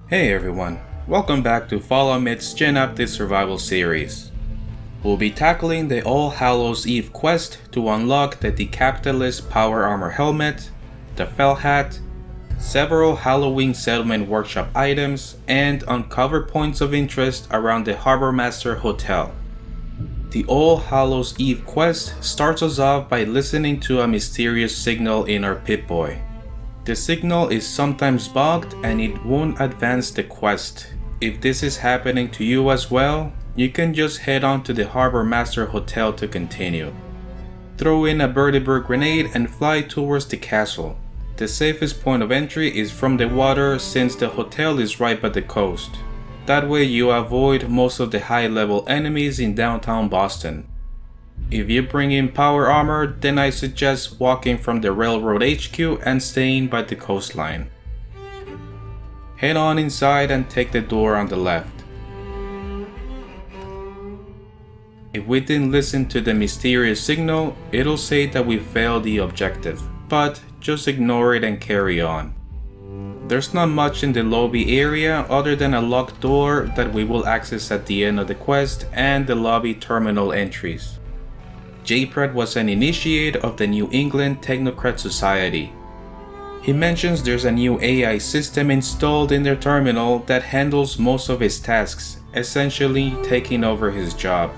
Hey everyone, welcome back to Follow Mid's Gin Up This Survival series. We'll be tackling the All Hallows Eve Quest to unlock the Decapitalist Power Armor Helmet, the Felt Hat, several Halloween Settlement Workshop items, and uncover points of interest around the Harbormaster Hotel. The All Hallows Eve Quest starts us off by listening to a mysterious signal in our Pip-Boy. The signal is sometimes bugged and it won't advance the quest. If this is happening to you as well, you can just head on to the Harbormaster Hotel to continue. Throw in a birdie bird grenade and fly towards the castle. The safest point of entry is from the water since the hotel is right by the coast. That way you avoid most of the high level enemies in downtown Boston. If you bring in power armor, then I suggest walking from the railroad HQ and staying by the coastline. Head on inside and take the door on the left. If we didn't listen to the mysterious signal, it'll say that we failed the objective, but just ignore it and carry on. There's not much in the lobby area other than a locked door that we will access at the end of the quest and the lobby terminal entries. J-Pratt was an initiate of the New England Technocrat Society. He mentions there's a new AI system installed in their terminal that handles most of his tasks, essentially taking over his job.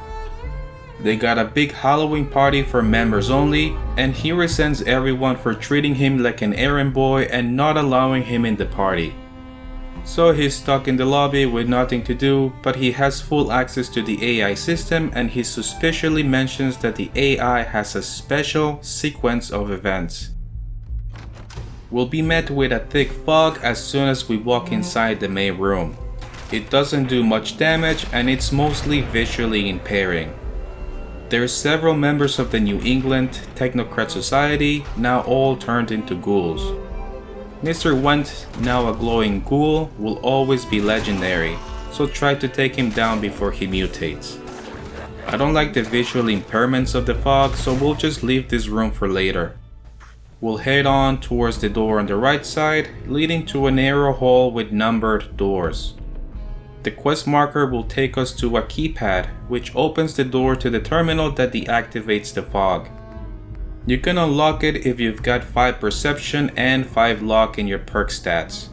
They got a big Halloween party for members only, and he resents everyone for treating him like an errand boy and not allowing him in the party. So he's stuck in the lobby with nothing to do, but he has full access to the AI system and he suspiciously mentions that the AI has a special sequence of events. We'll be met with a thick fog as soon as we walk inside the main room. It doesn't do much damage and it's mostly visually impairing. There's several members of the New England Technocrat Society, now all turned into ghouls. Mr. Went, now a glowing ghoul, will always be legendary, so try to take him down before he mutates. I don't like the visual impairments of the fog, so we'll just leave this room for later. We'll head on towards the door on the right side, leading to a narrow hall with numbered doors. The quest marker will take us to a keypad, which opens the door to the terminal that deactivates the fog. You can unlock it if you've got 5 perception and 5 luck in your perk stats.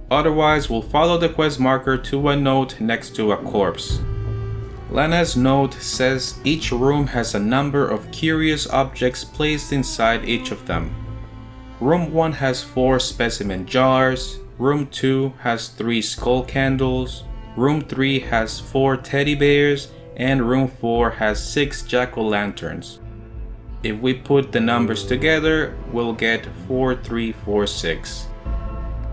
Otherwise, we'll follow the quest marker to a note next to a corpse. Lana's note says each room has a number of curious objects placed inside each of them. Room 1 has 4 specimen jars, Room 2 has 3 skull candles, Room 3 has 4 teddy bears, and Room 4 has 6 jack-o'-lanterns. If we put the numbers together, we'll get 4346.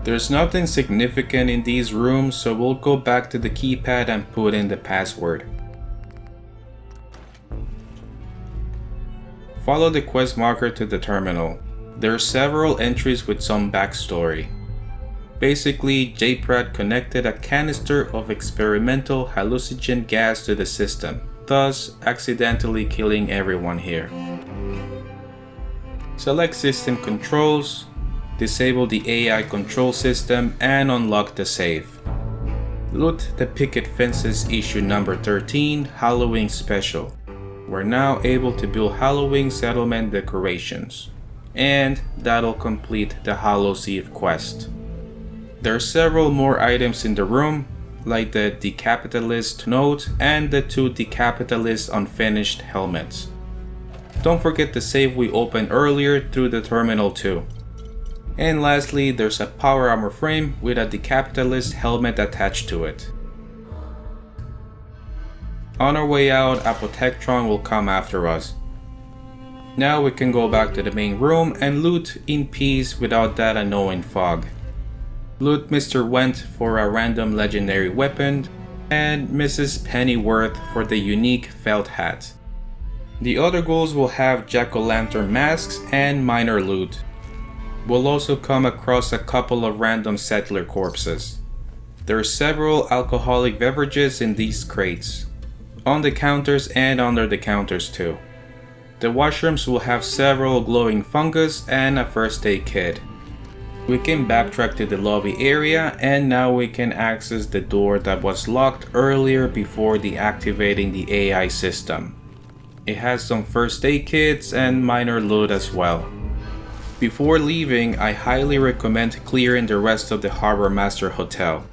There's nothing significant in these rooms, so we'll go back to the keypad and put in the password. Follow the quest marker to the terminal. There are several entries with some backstory. Basically, J-Pratt connected a canister of experimental hallucinogen gas to the system, thus accidentally killing everyone here. Select System Controls, disable the AI control system, and unlock the safe. Loot the Picket Fences Issue number 13 Halloween Special. We're now able to build Halloween settlement decorations. And that'll complete the Hallows Eve quest. There are several more items in the room, like the Decapitalist note and the 2 Decapitalist unfinished helmets. Don't forget the save we opened earlier through the terminal too. And lastly, there's a power armor frame with a Decapitalist helmet attached to it. On our way out, a Protectron will come after us. Now we can go back to the main room and loot in peace without that annoying fog. Loot Mr. Went for a random legendary weapon and Mrs. Pennyworth for the unique felt hat. The other ghouls will have jack-o'-lantern masks and minor loot. We'll also come across a couple of random settler corpses. There are several alcoholic beverages in these crates, on the counters and under the counters too. The washrooms will have several glowing fungus and a first aid kit. We can backtrack to the lobby area, and now we can access the door that was locked earlier before deactivating the AI system. It has some first aid kits and minor loot as well. Before leaving, I highly recommend clearing the rest of the Harbormaster Hotel.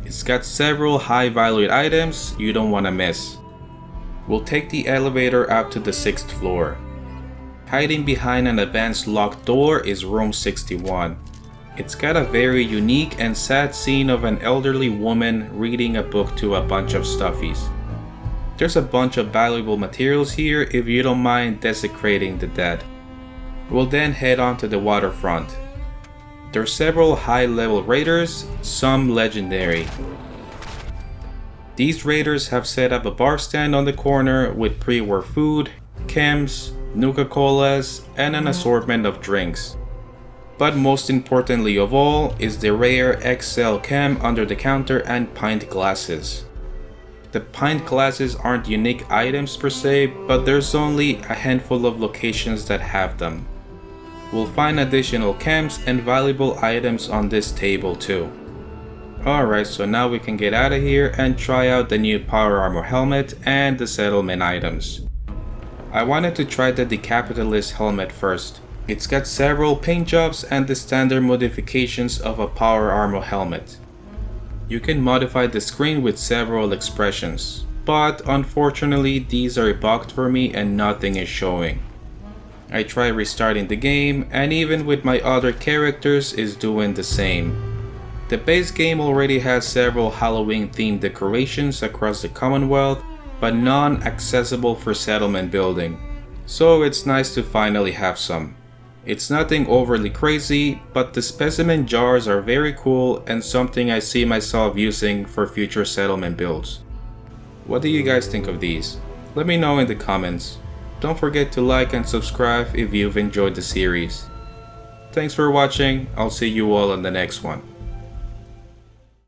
It's got several high valued items you don't want to miss. We'll take the elevator up to the 6th floor. Hiding behind an advanced locked door is room 61. It's got a very unique and sad scene of an elderly woman reading a book to a bunch of stuffies. There's a bunch of valuable materials here if you don't mind desecrating the dead. We'll then head on to the waterfront. There's several high-level raiders, some legendary. These raiders have set up a bar stand on the corner with pre-war food, chems, Nuka-Colas, and an assortment of drinks. But most importantly of all is the rare XL chem under the counter and pint glasses. The pint glasses aren't unique items per se, but there's only a handful of locations that have them. We'll find additional chems and valuable items on this table too. Alright, so now we can get out of here and try out the new power armor helmet and the settlement items. I wanted to try the Decapitalist helmet first. It's got several paint jobs and the standard modifications of a power armor helmet. You can modify the screen with several expressions, but unfortunately these are bugged for me and nothing is showing. I tried restarting the game, and even with my other characters is doing the same. The base game already has several Halloween themed decorations across the Commonwealth, but none accessible for settlement building, so it's nice to finally have some. It's nothing overly crazy, but the specimen jars are very cool and something I see myself using for future settlement builds. What do you guys think of these? Let me know in the comments. Don't forget to like and subscribe if you've enjoyed the series. Thanks for watching, I'll see you all on the next one.